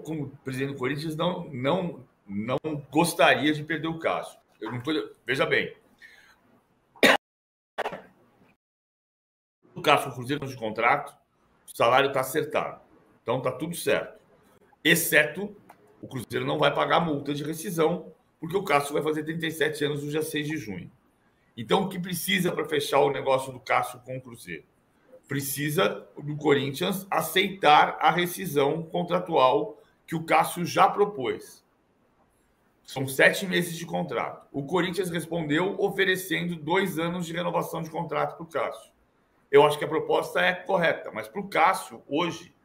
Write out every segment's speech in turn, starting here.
Como presidente do Corinthians, não gostaria de perder o Cássio. Veja bem, o Cássio, o Cruzeiro de contrato, o salário está acertado. Então está tudo certo. Exceto o Cruzeiro não vai pagar multa de rescisão, porque o Cássio vai fazer 37 anos no dia 6 de junho. Então, o que precisa para fechar o negócio do Cássio com o Cruzeiro? Precisa do Corinthians aceitar a rescisão contratual que o Cássio já propôs. São 7 meses de contrato. O Corinthians respondeu oferecendo 2 anos de renovação de contrato para o Cássio. Eu acho que a proposta é correta, mas para o Cássio, hoje,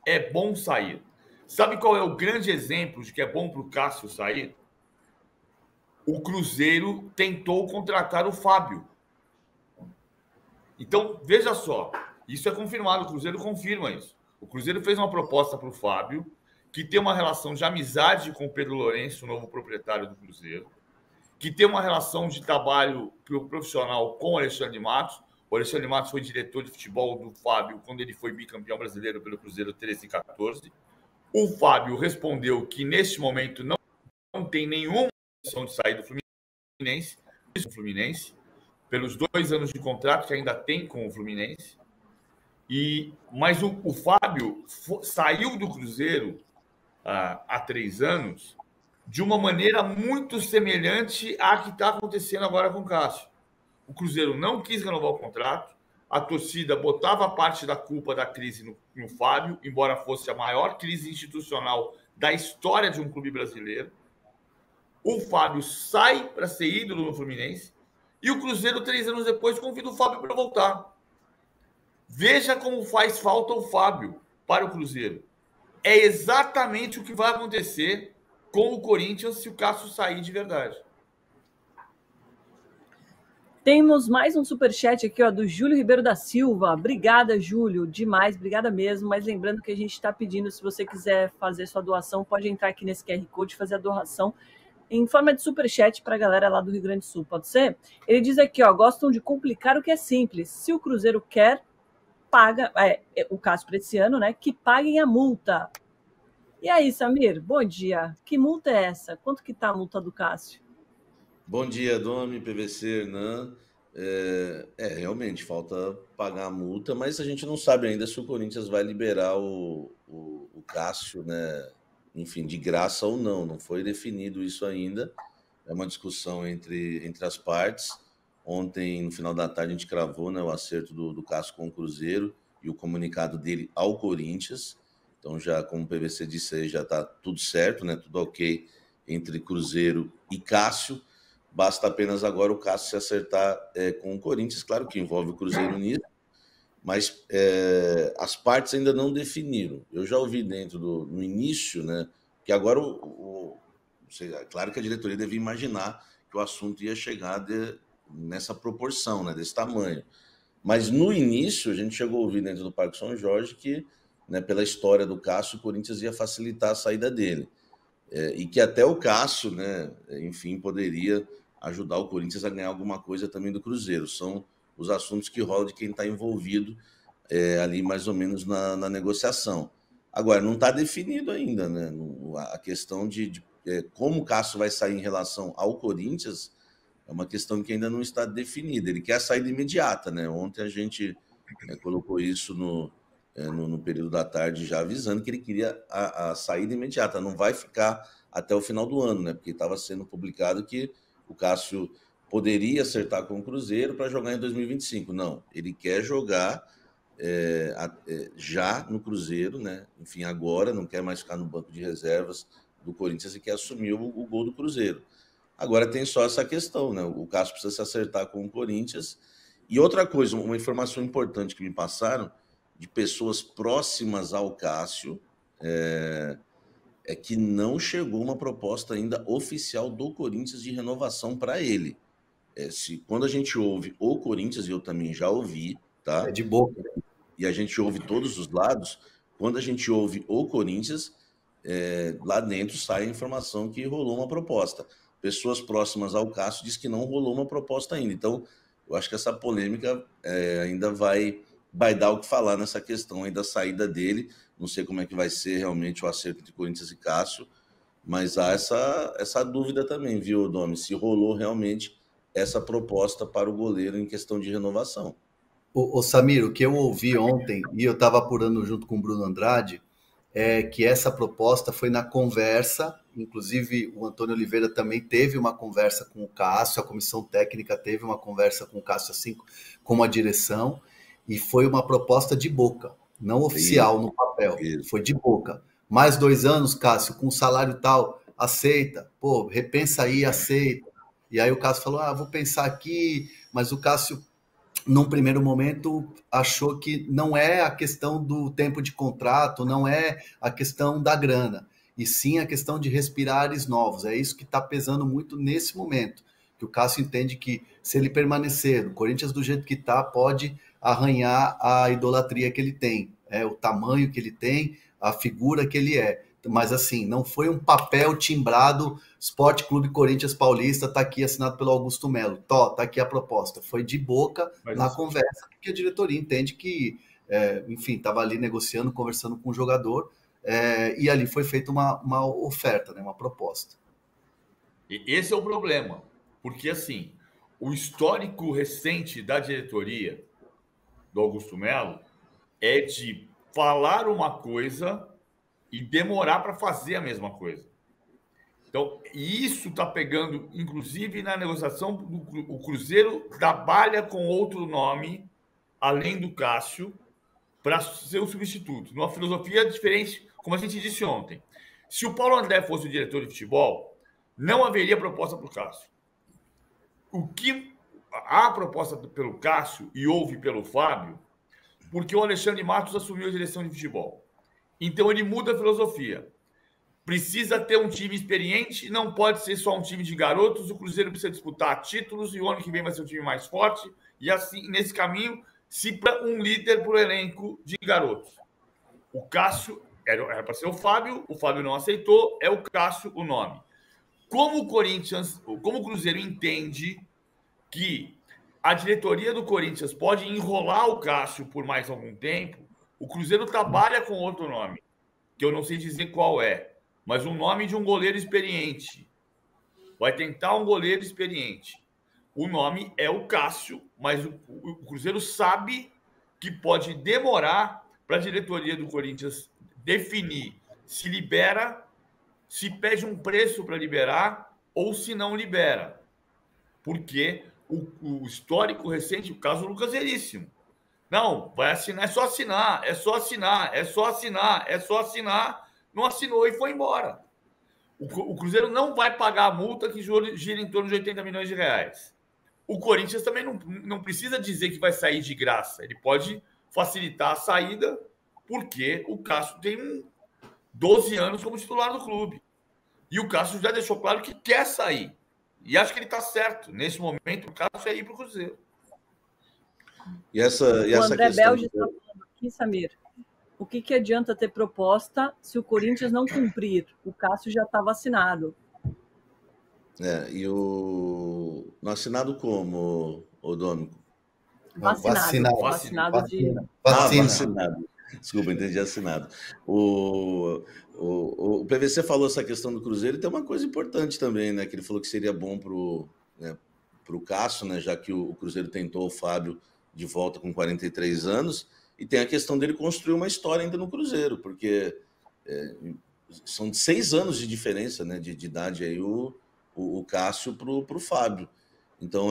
é bom sair. Sabe qual é o grande exemplo de que é bom para o Cássio sair? O Cruzeiro tentou contratar o Fábio. Então, veja só, isso é confirmado, o Cruzeiro confirma isso. O Cruzeiro fez uma proposta para o Fábio, que tem uma relação de amizade com o Pedro Lourenço, o novo proprietário do Cruzeiro, que tem uma relação de trabalho profissional com o Alexandre Matos. O Alexandre Matos foi diretor de futebol do Fábio quando ele foi bicampeão brasileiro pelo Cruzeiro 13 e 14. O Fábio respondeu que, neste momento, não tem nenhuma opção de sair do Fluminense, pelos 2 anos de contrato que ainda tem com o Fluminense. Mas o Fábio saiu do Cruzeiro há 3 anos de uma maneira muito semelhante à que está acontecendo agora com o Cássio. O Cruzeiro não quis renovar o contrato, a torcida botava parte da culpa da crise no Fábio, embora fosse a maior crise institucional da história de um clube brasileiro. O Fábio sai para ser ídolo no Fluminense e o Cruzeiro, 3 anos depois, convida o Fábio para voltar. Veja como faz falta o Fábio para o Cruzeiro. É exatamente o que vai acontecer com o Corinthians se o Cássio sair de verdade. Temos mais um superchat aqui, ó, do Júlio Ribeiro da Silva. Obrigada, Júlio, demais, obrigada mesmo. Mas lembrando que a gente está pedindo, se você quiser fazer sua doação, pode entrar aqui nesse QR Code e fazer a doação em forma de superchat para a galera lá do Rio Grande do Sul, pode ser? Ele diz aqui, ó, gostam de complicar o que é simples. Se o Cruzeiro quer, paga, o caso para esse ano, né, que paguem a multa. E aí, Samir, bom dia. Que multa é essa? Quanto que tá a multa do Cássio? Bom dia, Domi, PVC, Hernan. Realmente, falta pagar a multa, mas a gente não sabe ainda se o Corinthians vai liberar o Cássio, né? Enfim, de graça ou não. Não foi definido isso ainda. É uma discussão entre as partes. Ontem, no final da tarde, a gente cravou, né, o acerto do Cássio com o Cruzeiro e o comunicado dele ao Corinthians. Então, já como o PVC disse aí, já está tudo certo, né? Tudo ok entre Cruzeiro e Cássio. Basta apenas agora o Cássio se acertar com o Corinthians, claro que envolve o Cruzeiro nisso, mas as partes ainda não definiram. Eu já ouvi no início, né, que agora claro que a diretoria devia imaginar que o assunto ia chegar nessa proporção, né, desse tamanho. Mas no início a gente chegou a ouvir dentro do Parque São Jorge que, né, pela história do Cássio, o Corinthians ia facilitar a saída dele. E que até o Cássio, né, enfim, poderia ajudar o Corinthians a ganhar alguma coisa também do Cruzeiro. São os assuntos que rolam de quem está envolvido ali mais ou menos na negociação. Agora, não está definido ainda, né? A questão de como o Cássio vai sair em relação ao Corinthians é uma questão que ainda não está definida. Ele quer a saída imediata, né? Ontem a gente colocou isso no período da tarde, já avisando que ele queria a saída imediata, não vai ficar até o final do ano, né? Porque estava sendo publicado que o Cássio poderia acertar com o Cruzeiro para jogar em 2025. Não, ele quer jogar já no Cruzeiro, né? Enfim, agora, não quer mais ficar no banco de reservas do Corinthians e quer assumir o gol do Cruzeiro. Agora tem só essa questão, né? O Cássio precisa se acertar com o Corinthians. E outra coisa, uma informação importante que me passaram de pessoas próximas ao Cássio é que não chegou uma proposta ainda oficial do Corinthians de renovação para ele. Quando a gente ouve o Corinthians, e eu também já ouvi, tá? É de boca. E a gente ouve todos os lados, quando a gente ouve o Corinthians, lá dentro sai a informação que rolou uma proposta. Pessoas próximas ao Cássio dizem que não rolou uma proposta ainda. Então, eu acho que essa polêmica ainda vai dar o que falar nessa questão aí da saída dele, Não sei como é que vai ser realmente o acerto entre Corinthians e Cássio, mas há essa dúvida também, viu, Domi? Se rolou realmente essa proposta para o goleiro em questão de renovação. Ô Samir, o que eu ouvi ontem, e eu estava apurando junto com o Bruno Andrade, é que essa proposta foi na conversa, inclusive o Antônio Oliveira também teve uma conversa com o Cássio, a comissão técnica teve uma conversa com o Cássio, assim como a direção, e foi uma proposta de boca, não oficial no papel, foi de boca. Mais 2 anos, Cássio, com salário tal, aceita, pô, repensa aí, aceita. E aí o Cássio falou, vou pensar aqui, mas o Cássio, num primeiro momento, achou que não é a questão do tempo de contrato, não é a questão da grana, e sim a questão de respirar ares novos. É isso que está pesando muito nesse momento, que o Cássio entende que se ele permanecer, o Corinthians do jeito que está, pode arranhar a idolatria que ele tem, o tamanho que ele tem, a figura que ele é. Mas assim, não foi um papel timbrado, Sport Clube Corinthians Paulista, tá aqui assinado pelo Augusto Melo, tá aqui a proposta. Foi de boca na conversa, porque a diretoria entende que, enfim, estava ali negociando, conversando com o jogador, e ali foi feita uma oferta, né, uma proposta. E esse é o problema, porque assim, o histórico recente da diretoria do Augusto Melo é de falar uma coisa e demorar para fazer a mesma coisa. Então, isso está pegando, inclusive, na negociação. O Cruzeiro trabalha com outro nome, além do Cássio, para ser o substituto. Numa filosofia diferente, como a gente disse ontem. Se o Paulo André fosse o diretor de futebol, não haveria proposta para o Cássio. O que há proposta pelo Cássio e houve pelo Fábio, porque o Alexandre Matos assumiu a direção de futebol. Então ele muda a filosofia. Precisa ter um time experiente, não pode ser só um time de garotos. O Cruzeiro precisa disputar títulos e o ano que vem vai ser um time mais forte. E assim, nesse caminho, se para um líder para o elenco de garotos. O Cássio era para ser o Fábio não aceitou, é o Cássio o nome. Como o Cruzeiro entende que a diretoria do Corinthians pode enrolar o Cássio por mais algum tempo, o Cruzeiro trabalha com outro nome, que eu não sei dizer qual é, mas um nome de um goleiro experiente. Vai tentar um goleiro experiente. O nome é o Cássio, mas o Cruzeiro sabe que pode demorar para a diretoria do Corinthians definir se libera, se pede um preço para liberar ou se não libera. Porque o histórico recente, o caso do Lucas Veríssimo. Não, vai assinar, é só assinar, é só assinar, é só assinar, é só assinar. Não assinou e foi embora. O Cruzeiro não vai pagar a multa que gira em torno de 80 milhões de reais. O Corinthians também não precisa dizer que vai sair de graça. Ele pode facilitar a saída, porque o Cássio tem 12 anos como titular do clube. E o Cássio já deixou claro que quer sair. E acho que ele está certo. Nesse momento, o Cássio é ir para o Cruzeiro. O André questão... Belge está falando aqui, Samir. O que adianta ter proposta se o Corinthians não cumprir? O Cássio já está vacinado. E o... Não assinado como, Dômico? Vacinado. Desculpa, entendi assinado. O PVC falou essa questão do Cruzeiro e tem uma coisa importante também, né? Que ele falou que seria bom pro Cássio, né? Já que o Cruzeiro tentou o Fábio de volta com 43 anos, e tem a questão dele construir uma história ainda no Cruzeiro, porque são 6 anos de diferença, né? De idade aí o Cássio pro Fábio. Então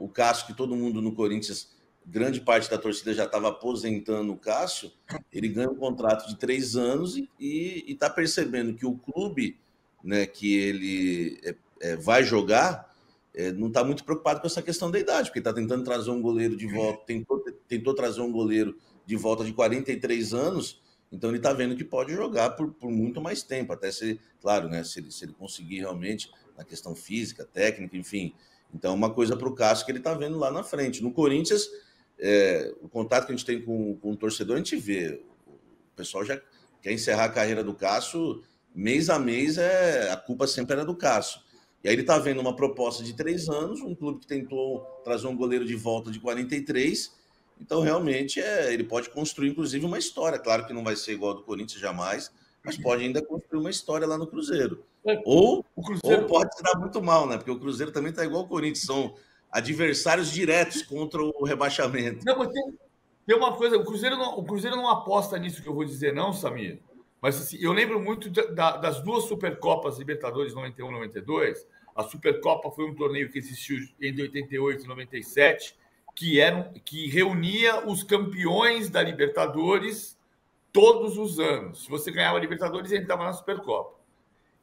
o Cássio que todo mundo no Corinthians, grande parte da torcida já estava aposentando o Cássio, ele ganha um contrato de 3 anos e está percebendo que o clube, né, que ele vai jogar não está muito preocupado com essa questão da idade, porque está tentando trazer um goleiro de volta, tentou trazer um goleiro de volta de 43 anos, então ele está vendo que pode jogar por muito mais tempo, até se, claro, né, se ele conseguir realmente na questão física, técnica, enfim. Então, uma coisa para o Cássio que ele está vendo lá na frente. No Corinthians, o contato que a gente tem com o torcedor, a gente vê. O pessoal já quer encerrar a carreira do Cássio, mês a mês, a culpa sempre era do Cássio. E aí ele está vendo uma proposta de 3 anos, um clube que tentou trazer um goleiro de volta de 43, Então, realmente, ele pode construir, inclusive, uma história. Claro que não vai ser igual ao do Corinthians jamais, mas pode ainda construir uma história lá no Cruzeiro. Ou pode se dar muito mal, né? Porque o Cruzeiro também está igual ao Corinthians, são adversários diretos contra o rebaixamento. Não, mas tem uma coisa, o Cruzeiro não aposta nisso que eu vou dizer, não, Samir. Mas assim, eu lembro muito das duas Supercopas Libertadores 91 e 92. A Supercopa foi um torneio que existiu entre 88 e 97, que reunia os campeões da Libertadores todos os anos. Se você ganhava a Libertadores, ele estava na Supercopa.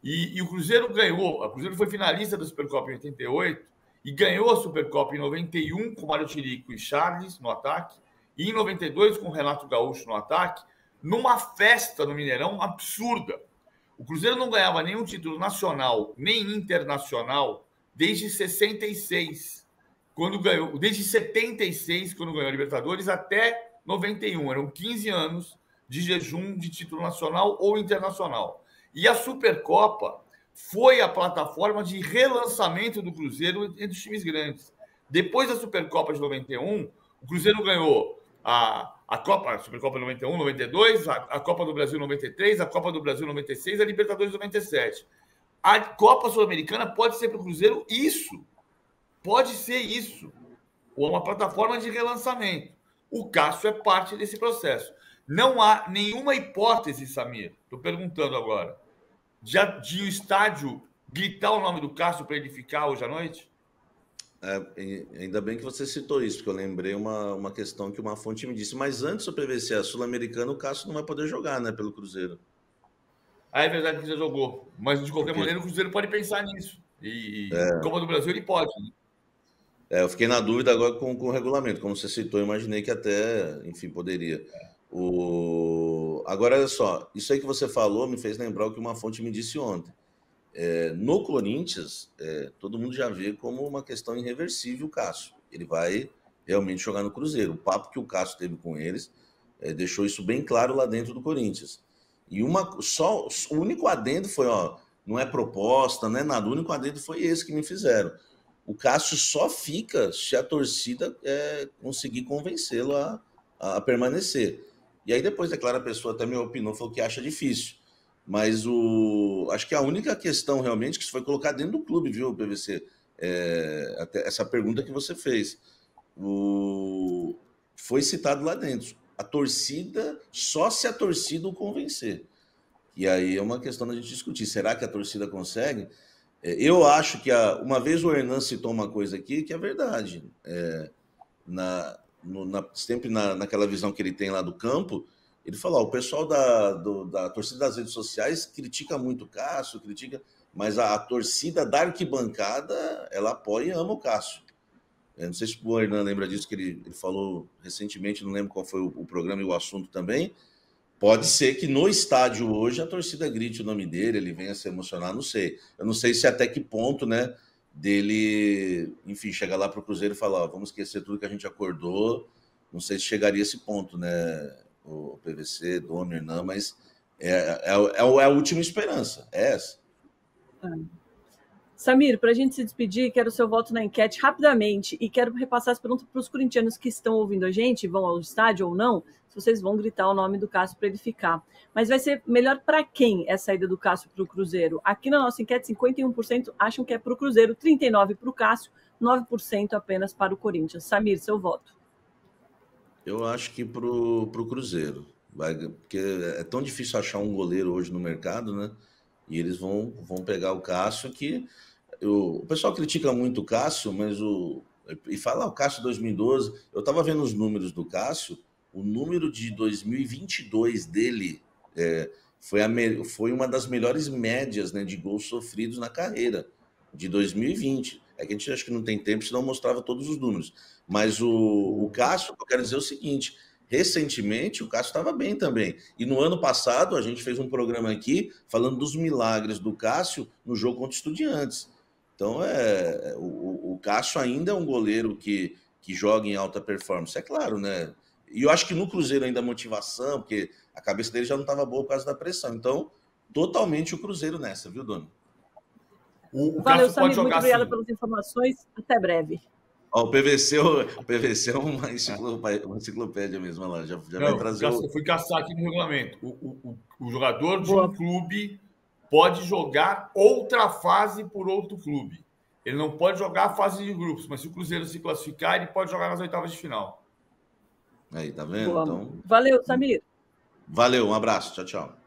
E o Cruzeiro ganhou. O Cruzeiro foi finalista da Supercopa em 88 e ganhou a Supercopa em 91 com Mário Tirico e Charles no ataque, e em 92 com Renato Gaúcho no ataque, numa festa no Mineirão absurda. O Cruzeiro não ganhava nenhum título nacional nem internacional desde 66, quando ganhou, desde 76, quando ganhou a Libertadores, até 91. Eram 15 anos de jejum de título nacional ou internacional. E a Supercopa foi a plataforma de relançamento do Cruzeiro entre os times grandes. Depois da Supercopa de 91, o Cruzeiro ganhou a Supercopa 91, 92, a Copa do Brasil 93, a Copa do Brasil 96, a Libertadores 97. A Copa Sul-Americana pode ser para o Cruzeiro isso. Pode ser isso. Ou uma plataforma de relançamento. O Cássio é parte desse processo. Não há nenhuma hipótese, Samir, estou perguntando agora, de o estádio gritar o nome do Cássio para ele ficar hoje à noite? Ainda bem que você citou isso, porque eu lembrei uma questão que uma fonte me disse. Mas antes do PVC, a Sul-Americana, o Cássio não vai poder jogar, né, pelo Cruzeiro. É verdade que já jogou. Mas, de qualquer maneira, o Cruzeiro pode pensar nisso. E Copa do Brasil ele pode. Né? Eu fiquei na dúvida agora com o regulamento. Como você citou, eu imaginei que até, enfim, poderia. Agora, olha só. Isso aí que você falou me fez lembrar o que uma fonte me disse ontem. No Corinthians, todo mundo já vê como uma questão irreversível o Cássio. Ele vai realmente jogar no Cruzeiro. O papo que o Cássio teve com eles deixou isso bem claro lá dentro do Corinthians. E o único adendo foi, não é proposta, não é nada. O único adendo foi esse que me fizeram. O Cássio só fica se a torcida conseguir convencê-lo a permanecer. E aí depois, é claro, a pessoa até me opinou, falou que acha difícil. Mas acho que a única questão realmente que isso foi colocar dentro do clube, viu, PVC? Até essa pergunta que você fez. Foi citado lá dentro. A torcida, só se a torcida o convencer. E aí é uma questão da gente discutir. Será que a torcida consegue? Eu acho que uma vez o Hernan citou uma coisa aqui que é verdade. Sempre naquela visão que ele tem lá do campo, ele falou, o pessoal da torcida das redes sociais critica muito o Cássio, mas a torcida da arquibancada, ela apoia e ama o Cássio. Não sei se o Hernan lembra disso, que ele falou recentemente, não lembro qual foi o programa e o assunto também. Pode ser que no estádio hoje a torcida grite o nome dele, ele venha se emocionar, não sei. Eu não sei se até que ponto, né, dele, enfim, chegar lá para o Cruzeiro e falar, vamos esquecer tudo que a gente acordou. Não sei se chegaria a esse ponto, né, o PVC, Domi, Hernan, mas é a última esperança, é essa. Samir, para a gente se despedir, quero o seu voto na enquete rapidamente e quero repassar as perguntas para os corintianos que estão ouvindo a gente, vão ao estádio ou não, se vocês vão gritar o nome do Cássio para ele ficar. Mas vai ser melhor para quem é a saída do Cássio para o Cruzeiro? Aqui na nossa enquete, 51% acham que é para o Cruzeiro, 39% para o Cássio, 9% apenas para o Corinthians. Samir, seu voto. Eu acho que para o Cruzeiro, porque é tão difícil achar um goleiro hoje no mercado, né? E eles vão pegar o Cássio, que o pessoal critica muito o Cássio, mas e fala o Cássio 2012. Eu estava vendo os números do Cássio, o número de 2022 dele foi uma das melhores médias, né, de gols sofridos na carreira, de 2020. É que a gente acha que não tem tempo, senão mostrava todos os números. Mas o Cássio, eu quero dizer o seguinte, recentemente o Cássio estava bem também. E no ano passado a gente fez um programa aqui falando dos milagres do Cássio no jogo contra o Estudiantes. Então o Cássio ainda é um goleiro que joga em alta performance, é claro, né? E eu acho que no Cruzeiro ainda a motivação, porque a cabeça dele já não estava boa por causa da pressão. Então, totalmente o Cruzeiro nessa, viu, Dona? Valeu, Samir, muito obrigada pelas informações. Até breve. Ó, o PVC é uma enciclopédia mesmo, olha lá, já vai trazer eu fui caçar aqui no regulamento. O jogador de um clube pode jogar outra fase por outro clube. Ele não pode jogar a fase de grupos, mas se o Cruzeiro se classificar, ele pode jogar nas oitavas de final. Aí, tá vendo? Então... Valeu, Samir. Valeu, um abraço. Tchau, tchau.